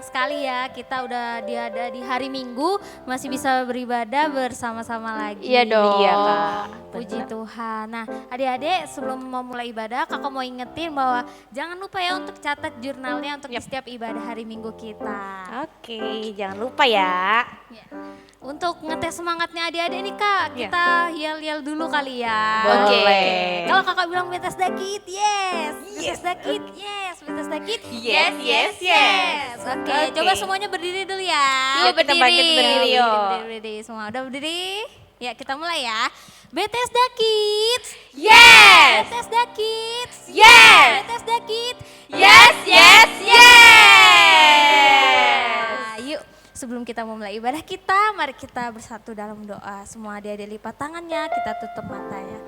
sekali ya kita udah ada di hari Minggu masih bisa beribadah bersama-sama lagi. Iya dong. Iya Kak. Puji Tuhan. Nah adik-adik sebelum mau mulai ibadah kakak mau ingetin bahwa jangan lupa ya untuk catat jurnalnya untuk di setiap ibadah hari Minggu kita. Oke, jangan lupa ya. Ya. Untuk ngetes semangatnya adik-adik nih kak, Ya. kita yel-yel dulu kali ya. Boleh. Kalau kakak bilang betes dakit, yes. Betes dakit, yes. Betes dakit, Yes, yes, yes. Oke, Oke. coba semuanya berdiri dulu ya. Yuk, kita bangkit berdiri, yuk. Berdiri, semua udah berdiri. Ya kita mulai ya. Betes dakit, Yes. Betes dakit, Yes. Betes dakit, Yes, yes, yes. Nah, yuk sebelum kita memulai ibadah kita, mari kita bersatu dalam doa. Semua adik-adik lipat tangannya, kita tutup matanya.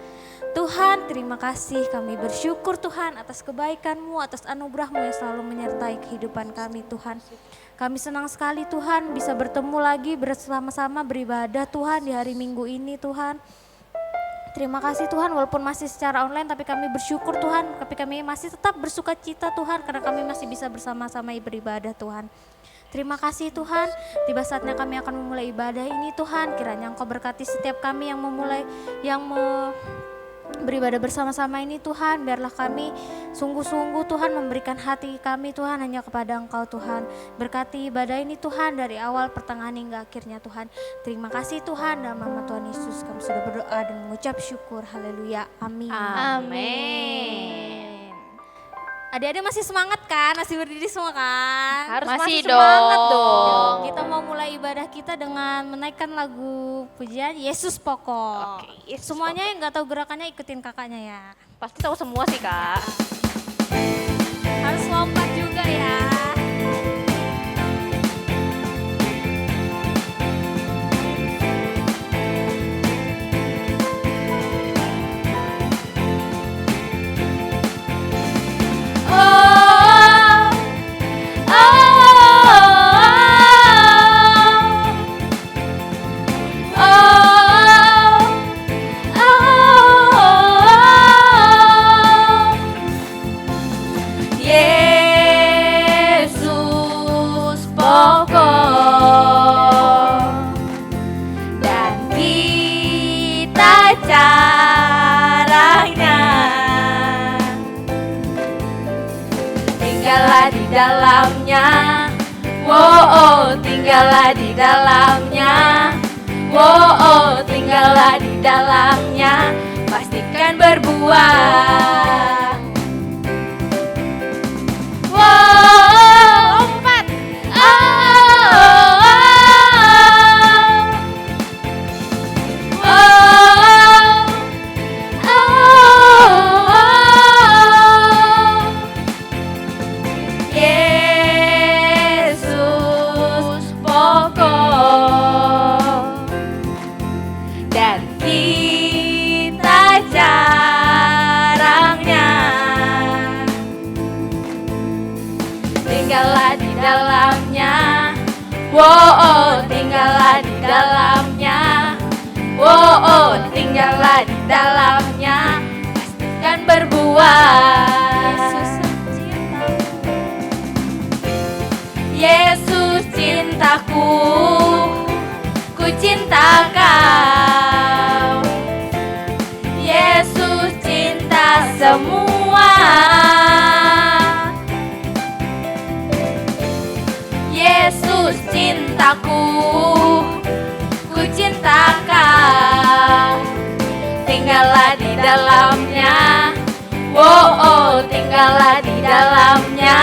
Tuhan, terima kasih, kami bersyukur Tuhan atas kebaikan-Mu, atas anugerah-Mu yang selalu menyertai kehidupan kami Tuhan. Kami senang sekali Tuhan bisa bertemu lagi bersama-sama beribadah Tuhan di hari Minggu ini Tuhan. Terima kasih Tuhan, walaupun masih secara online tapi kami bersyukur Tuhan, tapi kami masih tetap bersuka cita Tuhan karena kami masih bisa bersama-sama beribadah Tuhan. Terima kasih Tuhan, tiba saatnya kami akan memulai ibadah ini Tuhan, kiranya Engkau berkati setiap kami yang beribadah bersama-sama ini Tuhan, biarlah kami sungguh-sungguh Tuhan memberikan hati kami Tuhan hanya kepada Engkau Tuhan. Berkati ibadah ini Tuhan dari awal pertengahan hingga akhirnya Tuhan. Terima kasih Tuhan, dalam nama Tuhan Yesus kami sudah berdoa dan mengucap syukur. Haleluya, amin. Amin. Adik-adik masih semangat kan? Masih berdiri semua kan? Harus Masih semangat dong. dong. Kita mau mulai ibadah kita dengan menaikkan lagu pujian Yesus Pokok. Oke, Yesus Semuanya yang nggak tahu gerakannya ikutin kakaknya ya. Pasti tahu semua sih Kak. Harus lompat juga ya. Yesus pokok dan kita caranya tinggallah di dalamnya, wow, tinggallah di dalamnya, wow, tinggallah di dalamnya, pastikan berbuah. Wow, lompat. Yesus pokok dan kita caranya. Tinggallah di dalamnya, wow, tinggallah di dalamnya, wow, tinggallah di dalamnya, pastikan berbuah. Yesus cintaku, ku cinta kau. Yesus cinta semua. Yesus cintaku, ku cinta kau. Tinggallah di dalamnya, wow, tinggallah di dalamnya,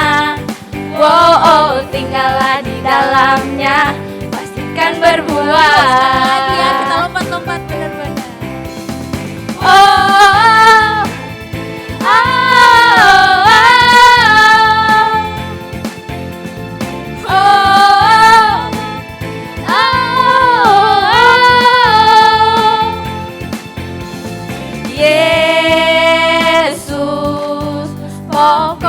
wow, tinggallah di dalamnya, pastikan berbuah. Lagi ya, kita lompat-lompat benar-benar. Oh, oh, oh, oh, Yesus pokok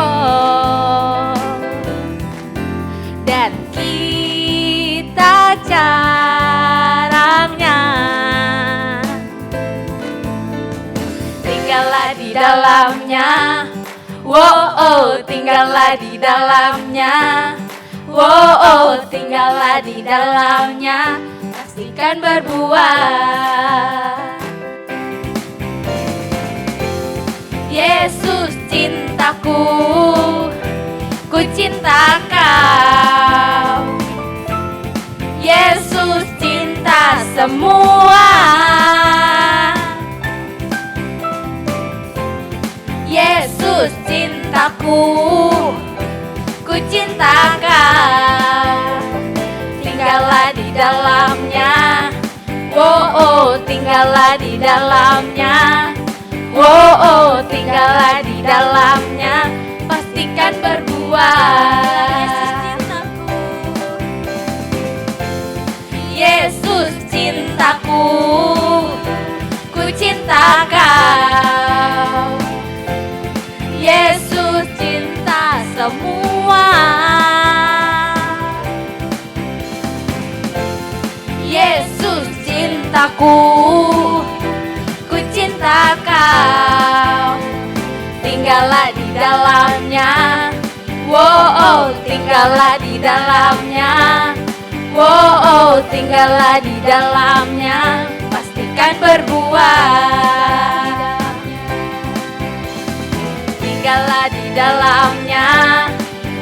dan kita caranya. Tinggallah di dalamnya, wow, tinggallah di dalamnya, Wow, tinggallah di dalamnya, pastikan berbuah. Yesus cintaku, ku cinta kau. Yesus cinta semua. Yesus cintaku, ku cinta kau. Tinggallah di dalamnya, oh tinggallah di dalamnya. Oh tinggallah di dalamnya, pastikan berbuah. Yesus cintaku, ku cinta kau. Yesus cinta semua. Yesus cintaku, ku cinta kau. Tinggallah di dalamnya, wow, tinggallah di dalamnya. Wow, tinggallah di dalamnya, pastikan berbuah. Tinggallah di dalamnya,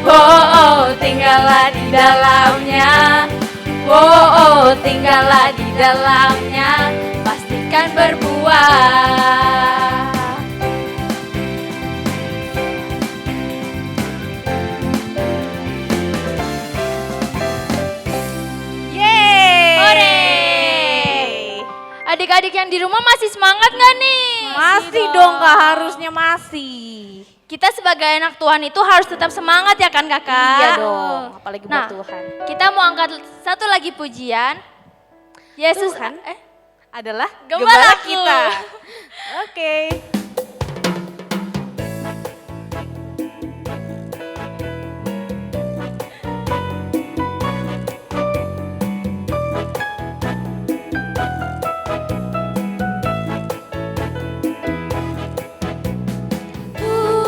wow, tinggallah di dalamnya. Wow, tinggallah di dalamnya, pastikan berbuah. Adik-adik yang di rumah masih semangat gak nih? Masih dong Kak, harusnya masih. Kita sebagai anak Tuhan itu harus tetap semangat ya kan kakak? Iya dong, apalagi buat Nah, Tuhan. kita mau angkat satu lagi pujian. Yesus Tuhan adalah Gembalaku. kita. Oke.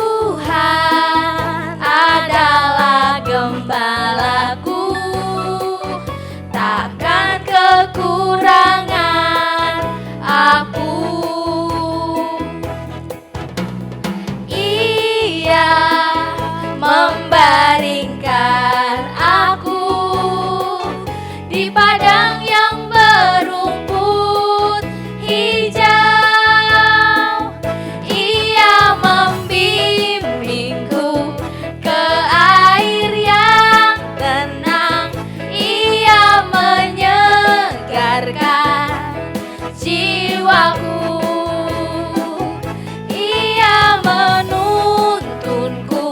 Tuhan adalah gembalaku, takkan kekurangan aku. Ia membaringkan aku di padang yang berumput hijau. Ia membimbingku ke air yang tenang. Ia menyegarkan jiwaku. Ia menuntunku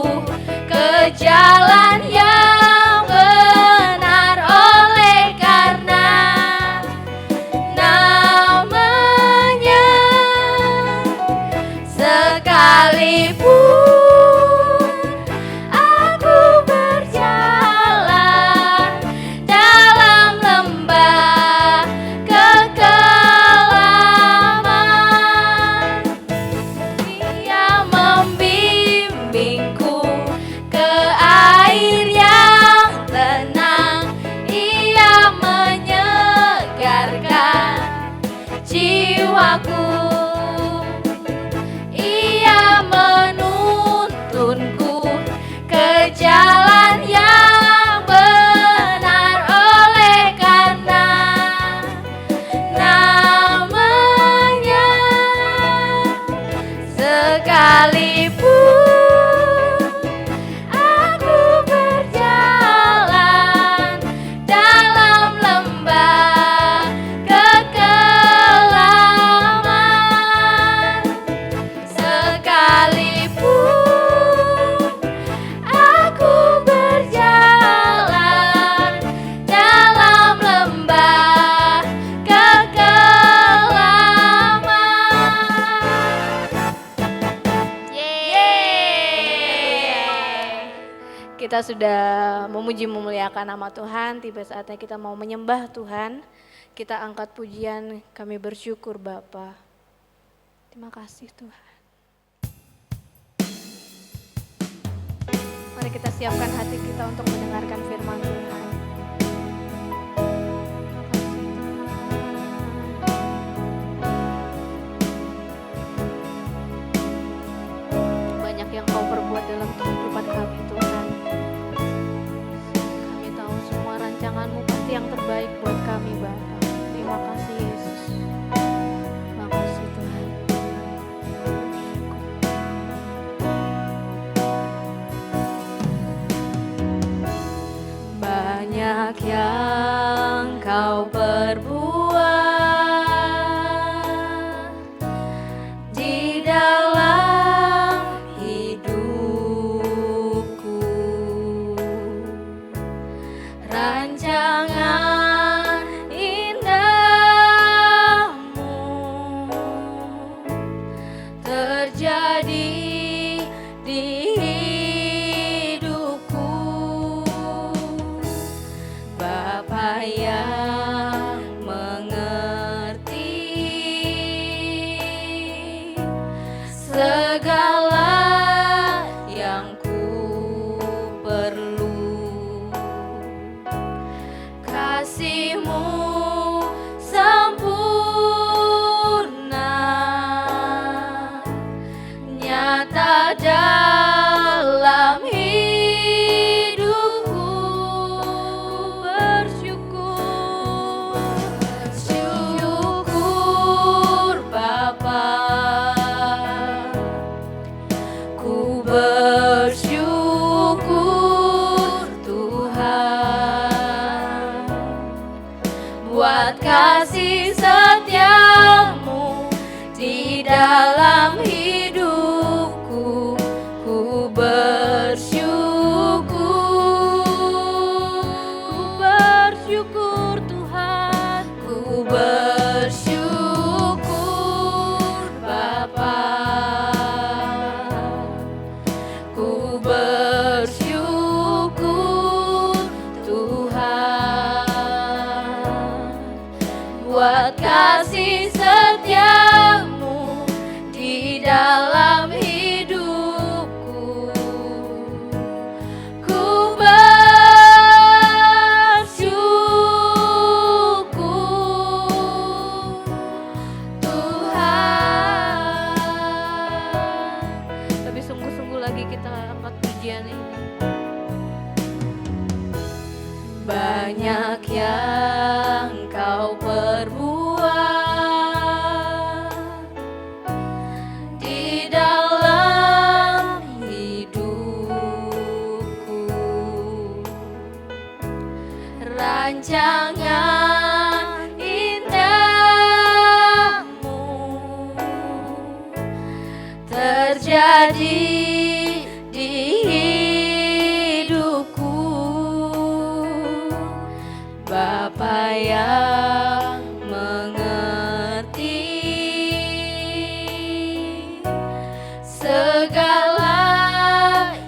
ke jalan yang benar oleh karena namanya. Sekalipun aku berjalan dalam lembah kekelaman, Ia membimbingku ke air yang tenang. Ia menyegarkan jiwaku. Ia menuntunku ke jalan yang benar oleh karena namanya. Sekalipun aku berjalan dalam lembah kekelaman, sekalipun aku berjalan dalam lembah kekelaman. Kita sudah memuji memuliakan nama Tuhan, tiba saatnya kita mau menyembah Tuhan. Kita angkat pujian, kami bersyukur Bapa. Terima kasih Tuhan. Mari kita siapkan hati kita untuk mendengarkan firman Tuhan. Banyak yang Kau perbuat dalam kehidupan kami Tuhan. Kami tahu semua rancangan-Mu pasti yang terbaik buat kami Bapa. Terima kasih Yesus. Terima kasih Tuhan. Banyak yang Kau perbuat di dalam hidupku, rancangan indahmu terjadi di hidupku. Bapa yang mengerti segala yang ku perlu, kasih-Mu sempurna nyata dalam hidupku. Bersyukur, syukur Bapa, ku bersyukur Tuhan buat kasih setia-Mu di dalam hidupku. Ku bersyukur Tuhan, ku bersyukur Bapa, ku bersyukur Tuhan buat kasih setia-Mu di dalam hidupku. Ku bersyukur Tuhan. Lebih sungguh-sungguh lagi kita angkat pujian ini. Banyak yang Kau perbuat di dalam hidupku, rancangan indahmu terjadi di hidupku. Bapa yang mengerti segala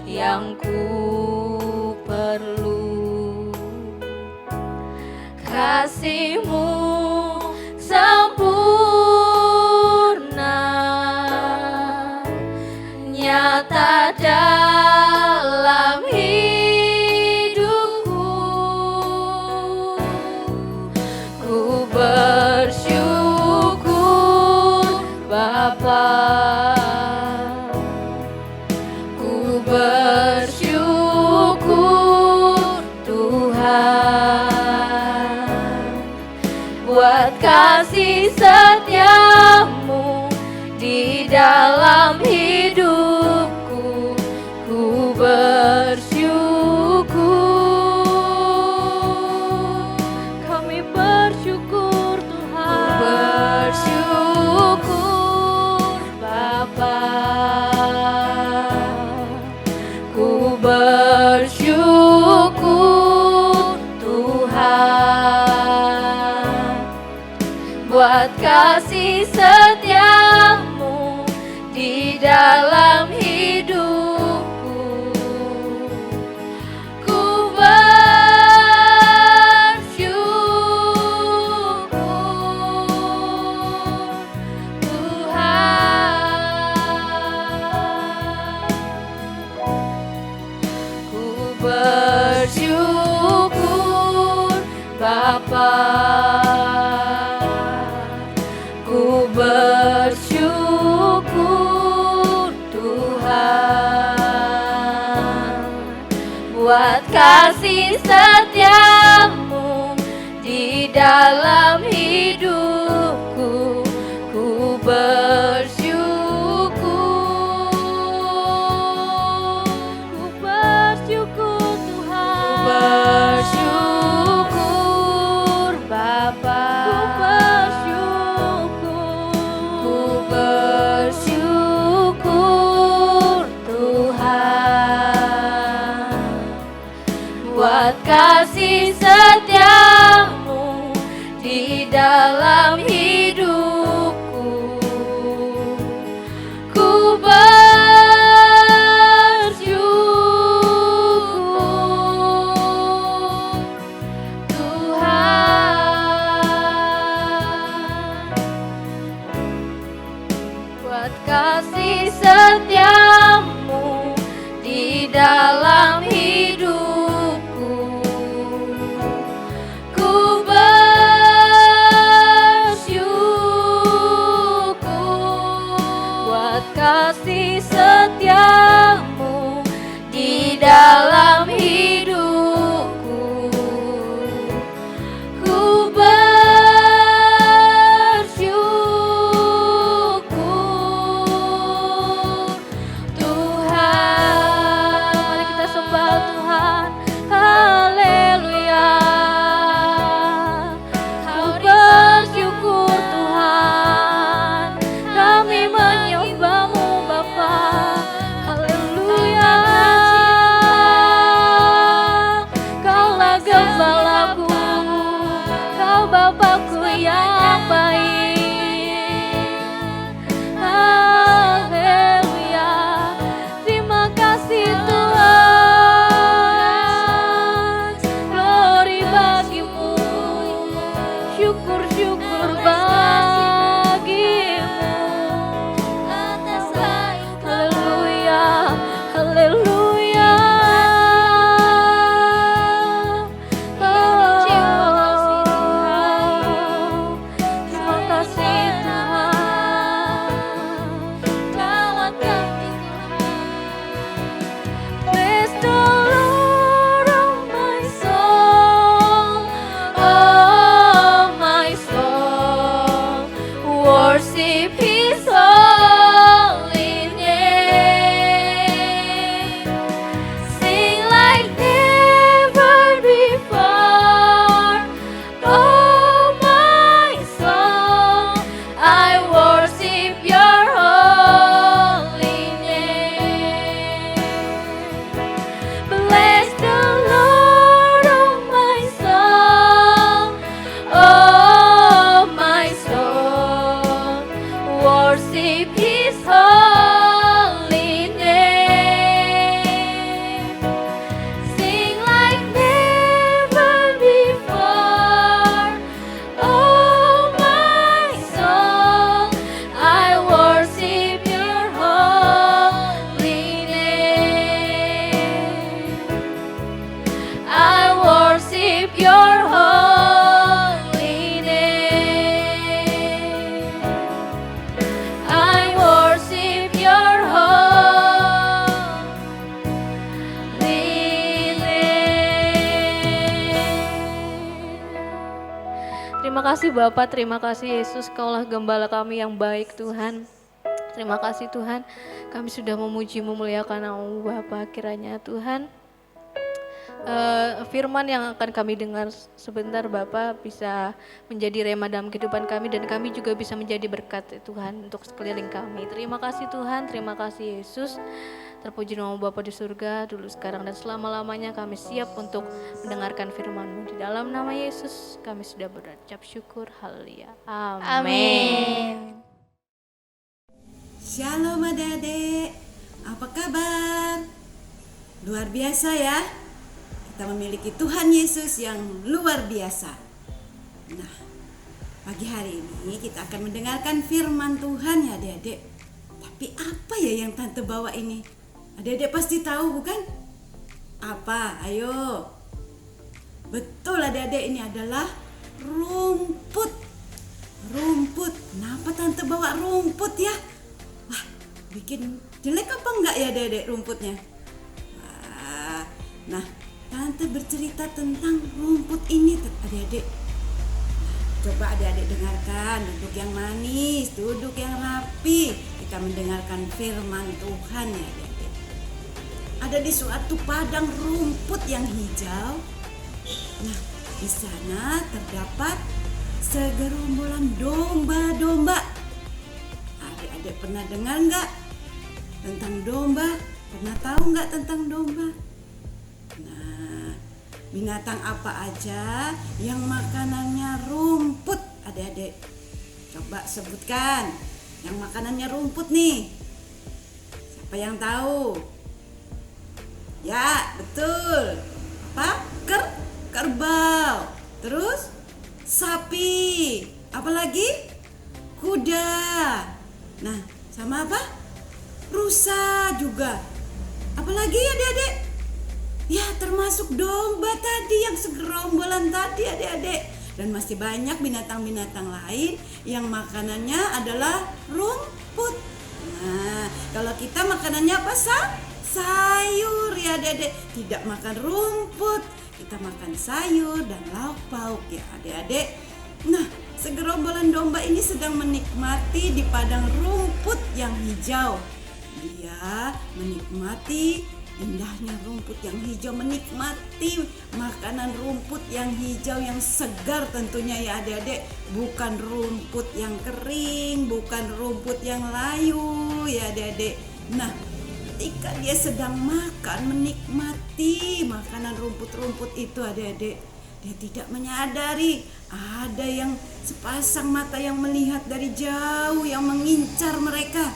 yang ku perlu, kasih-Mu sempurna nyata dalam hidupku. Ku bersyukur Bapa, ku bersyukur Tuhan buat kasih setia-Mu di dalam hidupku. Ku bersyukur, kami bersyukur Tuhan. Ku bersyukur Bapa, ku bersyukur Tuhan buat kasih setia-Mu di dalam hidupku. Ku bersyukur Tuhan, ku Bapa. Ku bersyukur Tuhan buat kasih setiamu di dalam hidupku. Ku bersyukur Tuhan. Ku bersyukur Bapa. Ku bersyukur Tuhan buat kasih setiamu di dalam hidupku. Ku bersyukur Tuhan buat kasih setiamu di dalam hidupku. Ku bersyukur buat kasih setiamu di dalam hidupku. Ku bersyukur Tuhan. Mari kita sembah Tuhan. Haleluya. Ku bersyukur Tuhan. Kami menyembah-Mu Bapa. Haleluya. Kaulah gembalaku, Kau Bapakku yang baik. Haleluya. Terima kasih Tuhan. Glory bagimu. Syukur-syukur bagimu. Haleluya. Haleluya. Terima kasih Tuhan. Bless the Lord, oh my soul, oh my soul. Worship His holy name. Sing like never before, oh my soul. I worship Your holy name. Bless the Lord, oh my soul, oh my soul. Worship His holy name. Sing like never before, oh my soul. I worship Your holy name. I worship Your holy name. I worship Your holy name. Terima kasih Bapak, terima kasih Yesus, Kaulah gembala kami yang baik Tuhan. Terima kasih Tuhan, kami sudah memuji memuliakan nama-Mu Bapa. Kiranya Tuhan firman yang akan kami dengar sebentar Bapak bisa menjadi rema dalam kehidupan kami, dan kami juga bisa menjadi berkat Tuhan untuk sekeliling kami. Terima kasih Tuhan, terima kasih Yesus. Terpuji nama Bapa di surga, dulu sekarang dan selama-lamanya. Kami siap untuk mendengarkan firman-Mu. Di dalam nama Yesus kami sudah berucap syukur. Haleluya. Amin. Shalom adik-adik, apa kabar? Luar biasa ya, kita memiliki Tuhan Yesus yang luar biasa. Nah, pagi hari ini kita akan mendengarkan firman Tuhan ya adik-adik. Tapi apa ya yang Tante bawa ini? Adik-adik pasti tahu bukan? Apa? Ayo. Betul adik-adik, ini adalah rumput. Rumput. Kenapa tante bawa rumput ya? Wah, bikin jelek apa enggak ya adik-adik rumputnya? Wah, nah, tante bercerita tentang rumput ini adik-adik. Coba adik-adik dengarkan, duduk yang manis, duduk yang rapi. Kita mendengarkan firman Tuhan ya adik-adik. Ada di suatu padang rumput yang hijau. Nah, di sana terdapat segerombolan domba-domba. Adik-adik pernah dengar nggak tentang domba? Pernah tahu nggak tentang domba? Nah, binatang apa aja yang makanannya rumput, adik-adik? Coba sebutkan yang makanannya rumput nih. Siapa yang tahu? Ya, betul. Apa? Kerbau. Terus sapi. Apalagi? Kuda. Nah, sama apa? Rusa juga. Apalagi adik-adik? Ya, termasuk domba tadi yang segerombolan tadi adik-adik. Dan masih banyak binatang-binatang lain yang makanannya adalah rumput. Nah, kalau kita makanannya apa? Sayur ya adik-adik. Tidak makan rumput, kita makan sayur dan lauk pauk ya adik-adik. Nah, segerombolan domba ini sedang menikmati di padang rumput yang hijau. Dia menikmati indahnya rumput yang hijau, menikmati makanan rumput yang hijau yang segar tentunya ya adik-adik. Bukan rumput yang kering, bukan rumput yang layu ya adik-adik. Nah, ketika dia sedang makan, menikmati makanan rumput-rumput itu adik-adik, dia tidak menyadari ada yang sepasang mata yang melihat dari jauh yang mengincar mereka.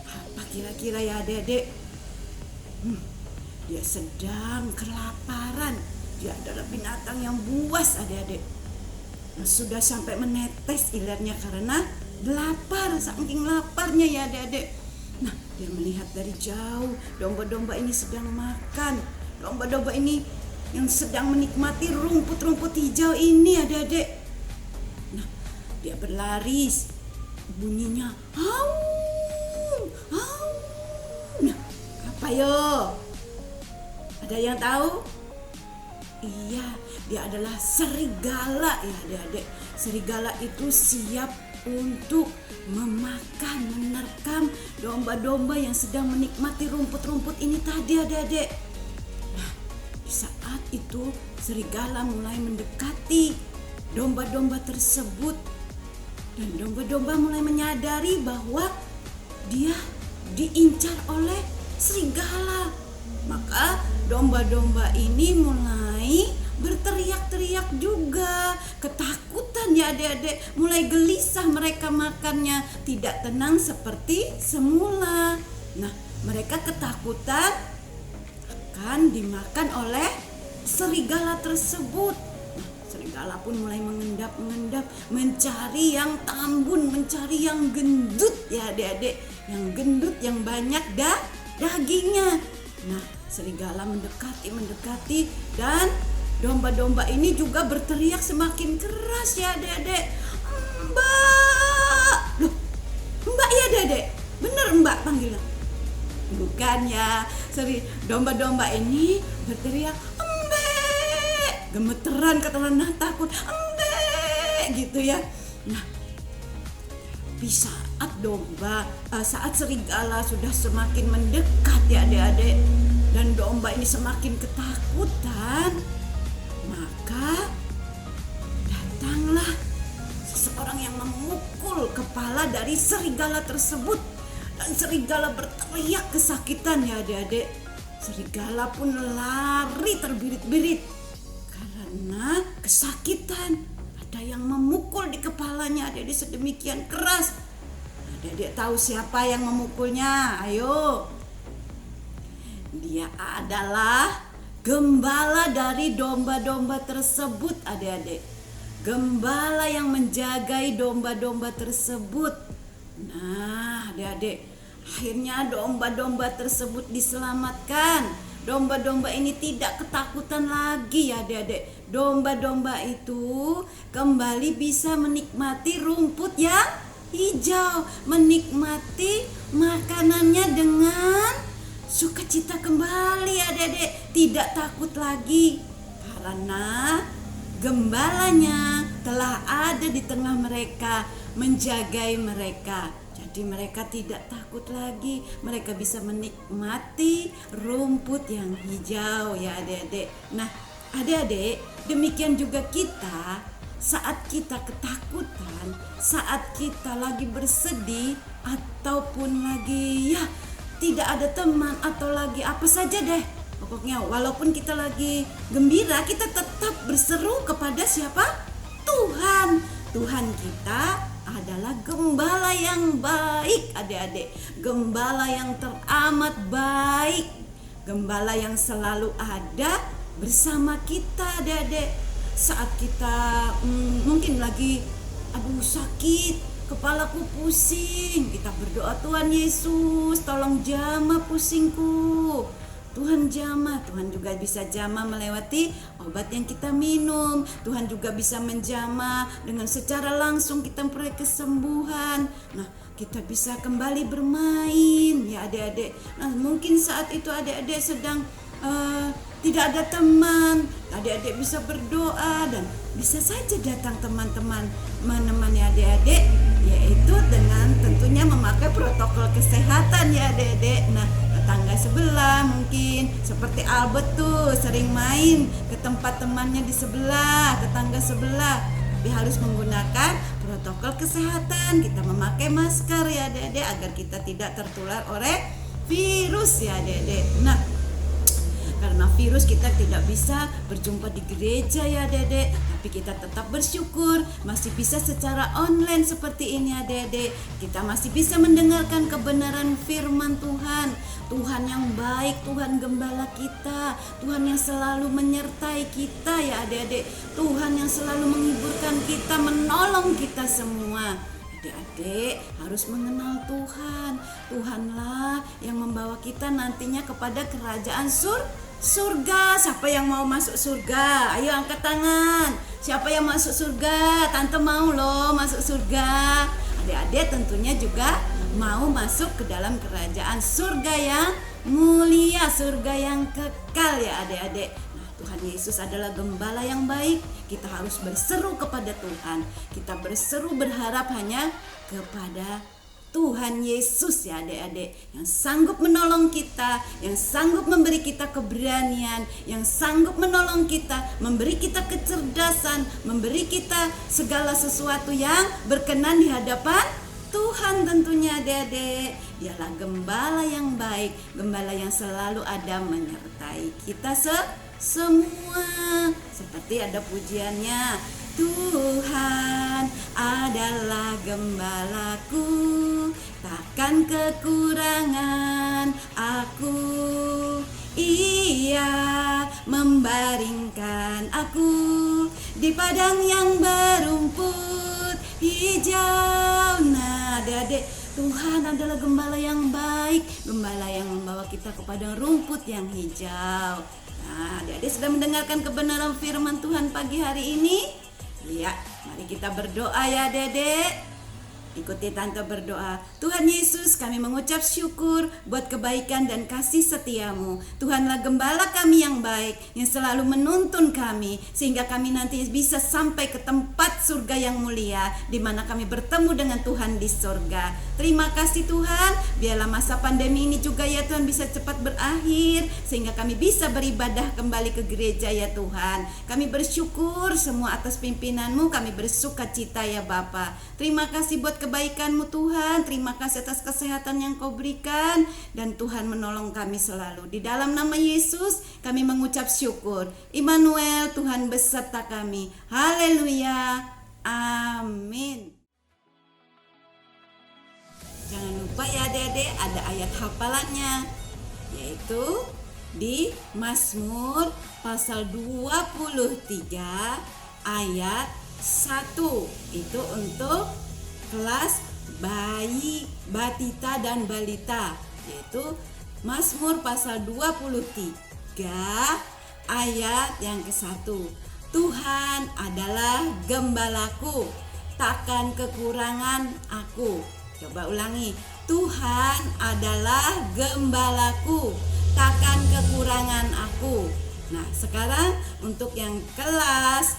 Apa kira-kira ya adik-adik? Dia sedang kelaparan. Dia adalah binatang yang buas adik-adik. Nah, sudah sampai menetes ilernya karena lapar, saking laparnya ya adik-adik. Nah, dia melihat dari jauh domba-domba ini sedang makan. Domba-domba ini yang sedang menikmati rumput-rumput hijau ini adik-adik. Nah, dia berlari. Bunyinya haum, haum. Nah, apa yo? Ada yang tahu? Iya, dia adalah serigala ya adik-adik. Serigala itu siap untuk memakan, menerkam domba-domba yang sedang menikmati rumput-rumput ini tadi adik-adik. Nah, di saat itu serigala mulai mendekati domba-domba tersebut. Dan domba-domba mulai menyadari bahwa dia diincar oleh serigala. Maka domba-domba ini mulai berteriak-teriak juga, ketakutan ya adik-adik, mulai gelisah mereka makannya, tidak tenang seperti semula. Nah, mereka ketakutan akan dimakan oleh serigala tersebut. Nah, serigala pun mulai mengendap-mengendap, mencari yang tambun, mencari yang gendut ya adik-adik, yang gendut, yang banyak dagingnya. Nah, serigala mendekati dan domba-domba ini juga berteriak semakin keras ya adik-adik. Mbak! Loh, Mbak ya adik-adik? Bener Mbak panggilnya? Bukan ya, domba-domba ini berteriak embe, gemeteran karena takut, embe gitu ya. Nah, saat serigala sudah semakin mendekat ya adik-adik, dan domba ini semakin ketakutan, maka datanglah seseorang yang memukul kepala dari serigala tersebut. Dan serigala berteriak kesakitan ya adik-adik. Serigala pun lari terbirit-birit karena kesakitan. Ada yang memukul di kepalanya adik-adik sedemikian keras. Adik-adik tahu siapa yang memukulnya? Ayo. Dia adalah gembala dari domba-domba tersebut adik-adik. Gembala yang menjagai domba-domba tersebut. Nah adik-adik, akhirnya domba-domba tersebut diselamatkan. domba-domba ini tidak ketakutan lagi ya adik-adik. Domba-domba itu kembali bisa menikmati rumput yang hijau, menikmati makanannya dengan sukacita kembali adik-adik, tidak takut lagi karena gembalanya telah ada di tengah mereka, menjagai mereka. Jadi mereka tidak takut lagi, mereka bisa menikmati rumput yang hijau ya adik-adik. Nah adik-adik, demikian juga kita saat kita ketakutan, saat kita lagi bersedih ataupun lagi ya tidak ada teman atau lagi apa saja deh. Pokoknya walaupun kita lagi gembira, kita tetap berseru kepada siapa? Tuhan. Tuhan kita adalah gembala yang baik adik-adik. Gembala yang teramat baik. Gembala yang selalu ada bersama kita adik-adik. Saat kita mungkin lagi sakit, kepalaku pusing, kita berdoa, Tuhan Yesus tolong jamah pusingku. Tuhan jamah, Tuhan juga bisa jamah melewati obat yang kita minum. Tuhan juga bisa menjamah dengan secara langsung kita memperoleh kesembuhan. Nah, kita bisa kembali bermain ya adik-adik. Nah, mungkin saat itu adik-adik sedang tidak ada teman, adik-adik bisa berdoa dan bisa saja datang teman-teman menemani adik-adik, yaitu dengan tentunya memakai protokol kesehatan ya adik-adik. Nah, tetangga sebelah mungkin seperti Albert tuh sering main ke tempat temannya di sebelah, tetangga sebelah, tapi harus menggunakan protokol kesehatan. Kita memakai masker ya adik-adik agar kita tidak tertular oleh virus ya adik-adik. Nah, karena virus kita tidak bisa berjumpa di gereja ya adik-adik, tapi kita tetap bersyukur masih bisa secara online seperti ini adik-adik. Kita masih bisa mendengarkan kebenaran firman Tuhan. Tuhan yang baik, Tuhan gembala kita, Tuhan yang selalu menyertai kita ya adik-adik. Tuhan yang selalu menghiburkan kita, menolong kita semua. Adik-adik harus mengenal Tuhan. Tuhanlah yang membawa kita nantinya kepada kerajaan surga. Siapa yang mau masuk surga? Ayo angkat tangan. Siapa yang masuk surga? Tante mau loh masuk surga. Adik-adik tentunya juga mau masuk ke dalam kerajaan surga yang mulia, surga yang kekal ya adik-adik. Nah, Tuhan Yesus adalah gembala yang baik. Kita harus berseru kepada Tuhan. Kita berseru berharap hanya kepada Tuhan Yesus ya adik-adik, yang sanggup menolong kita, yang sanggup memberi kita keberanian, yang sanggup menolong kita, memberi kita kecerdasan, memberi kita segala sesuatu yang berkenan di hadapan Tuhan tentunya adik-adik. Dialah gembala yang baik, gembala yang selalu ada menyertai kita semua. Seperti ada pujiannya, Tuhan adalah gembalaku, takkan kekurangan aku. Ia membaringkan aku di padang yang berumput hijau. Nah, adik-adik, Tuhan adalah gembala yang baik, gembala yang membawa kita kepada rumput yang hijau. Nah, adik-adik sudah mendengarkan kebenaran firman Tuhan pagi hari ini? Ya, mari kita berdoa ya adik-adik. Ikuti tante berdoa. Tuhan Yesus, kami mengucap syukur buat kebaikan dan kasih setiamu. Tuhanlah gembala kami yang baik, yang selalu menuntun kami, sehingga kami nanti bisa sampai ke tempat surga yang mulia, di mana kami bertemu dengan Tuhan di surga. Terima kasih Tuhan, biarlah masa pandemi ini juga ya Tuhan bisa cepat berakhir, sehingga kami bisa beribadah kembali ke gereja ya Tuhan. Kami bersyukur semua atas pimpinanmu, kami bersuka cita ya Bapa. Terima kasih buat kebaikan-Mu Tuhan, terima kasih atas kesehatan yang Kau berikan, dan Tuhan menolong kami selalu. Di dalam nama Yesus kami mengucap syukur. Immanuel, Tuhan beserta kami. Haleluya. Amin. Jangan lupa ya adik-adik, ada ayat hafalannya, yaitu di Mazmur pasal 23 ayat 1. Itu untuk kelas bayi, batita dan balita, yaitu Mazmur pasal 23 ayat yang ke-1. Tuhan adalah gembalaku, takkan kekurangan aku. Coba ulangi. Tuhan adalah gembalaku, takkan kekurangan aku. Nah, sekarang untuk yang kelas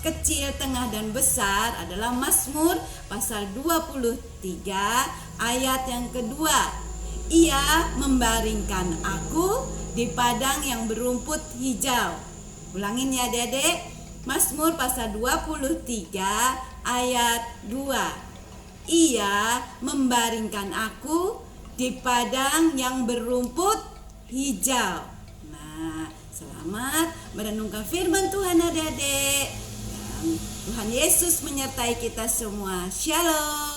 kecil, tengah, dan besar adalah Mazmur pasal 23 ayat yang kedua. Ia membaringkan aku di padang yang berumput hijau. Ulangin ya Dedek. Mazmur pasal 23 ayat 2. Ia membaringkan aku di padang yang berumput hijau. Nah, selamat merenungkan firman Tuhan Adik-adik. Tuhan Yesus menyertai kita semua. Shalom.